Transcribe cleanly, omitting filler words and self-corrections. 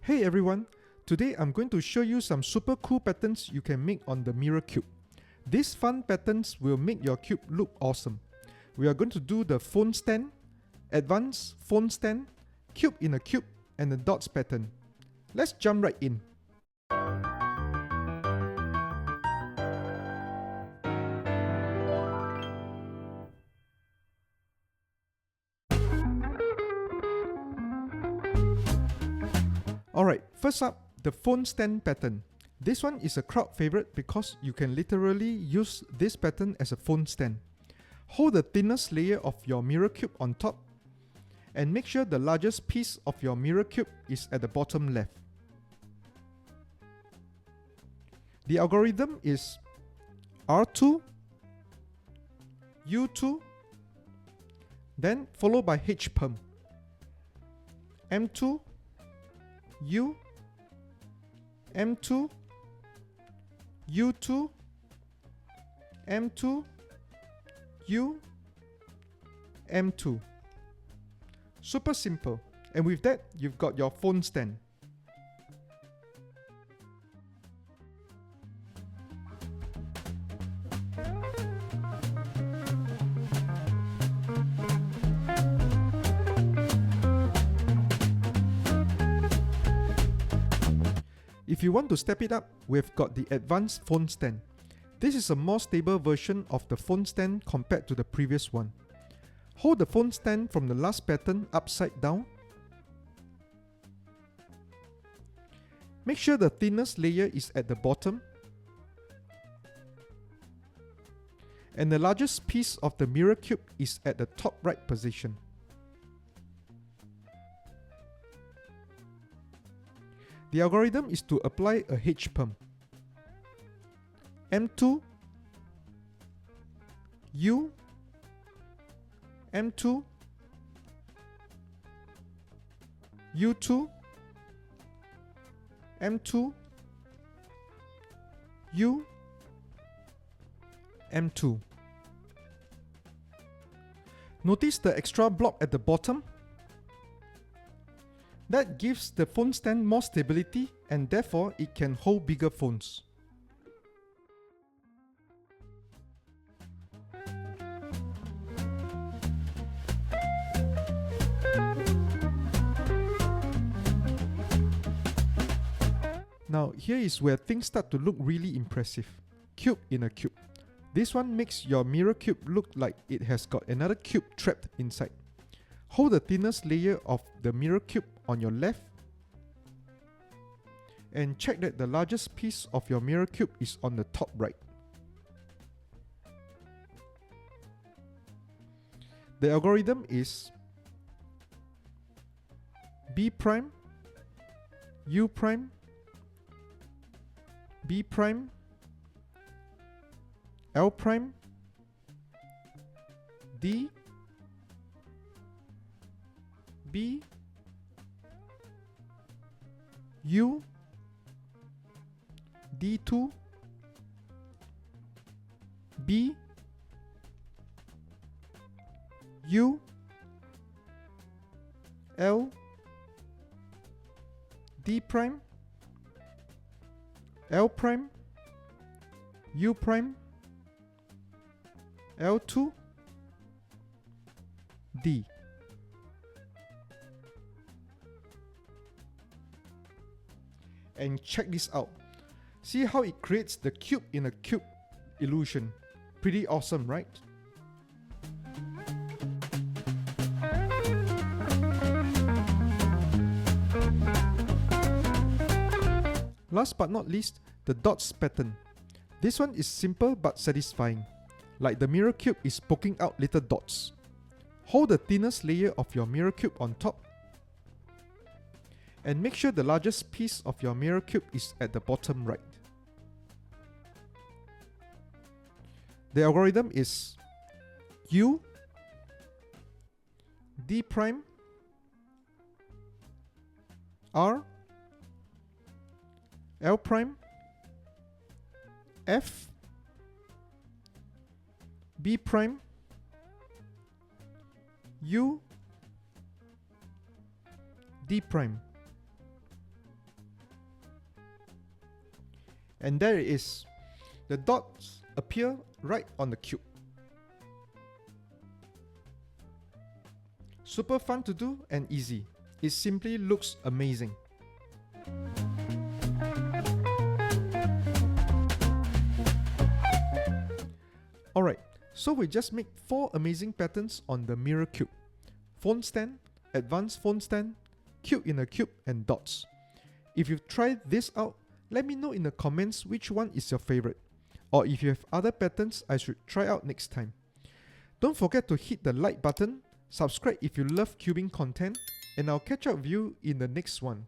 Hey everyone, today I'm going to show you some super cool patterns you can make on the mirror cube. These fun patterns will make your cube look awesome. We are going to do the phone stand, advanced phone stand, cube in a cube, and the dots pattern. Let's jump right in. Alright, first up, the phone stand pattern. This one is a crowd favorite because you can literally use this pattern as a phone stand. Hold the thinnest layer of your mirror cube on top and make sure the largest piece of your mirror cube is at the bottom left. The algorithm is R2, U2, then followed by H perm, M2, U, M2, U2, M2, U, M2. Super simple. And with that, you've got your phone stand. If you want to step it up, we've got the advanced phone stand. This is a more stable version of the phone stand compared to the previous one. Hold the phone stand from the last pattern upside down. Make sure the thinnest layer is at the bottom. And the largest piece of the mirror cube is at the top right position. The algorithm is to apply a H perm. M2, U, M2, U2, M2, U, M2. Notice the extra block at the bottom? That gives the phone stand more stability and therefore it can hold bigger phones. Now here is where things start to look really impressive. Cube in a cube. This one makes your mirror cube look like it has got another cube trapped inside. Hold the thinnest layer of the mirror cube on your left and check that the largest piece of your mirror cube is on the top right. The algorithm is B prime, U prime, B prime, L prime, D, B, U, D2, B, U, L, D prime, L prime, U prime, L2, D. And check this out. See how it creates the cube in a cube illusion. Pretty awesome, right? Last but not least, the dots pattern. This one is simple but satisfying. Like the mirror cube is poking out little dots. Hold the thinnest layer of your mirror cube on top and make sure the largest piece of your mirror cube is at the bottom right. The algorithm is U, D prime, R, L prime, F, B prime, U, D prime. And there it is. The dots appear right on the cube. Super fun to do and easy. It simply looks amazing. Alright, so we just make 4 amazing patterns on the mirror cube. Phone stand, advanced phone stand, cube in a cube, and dots. If you've tried this out, let me know in the comments which one is your favorite, or if you have other patterns I should try out next time. Don't forget to hit the like button, subscribe if you love cubing content, and I'll catch up with you in the next one.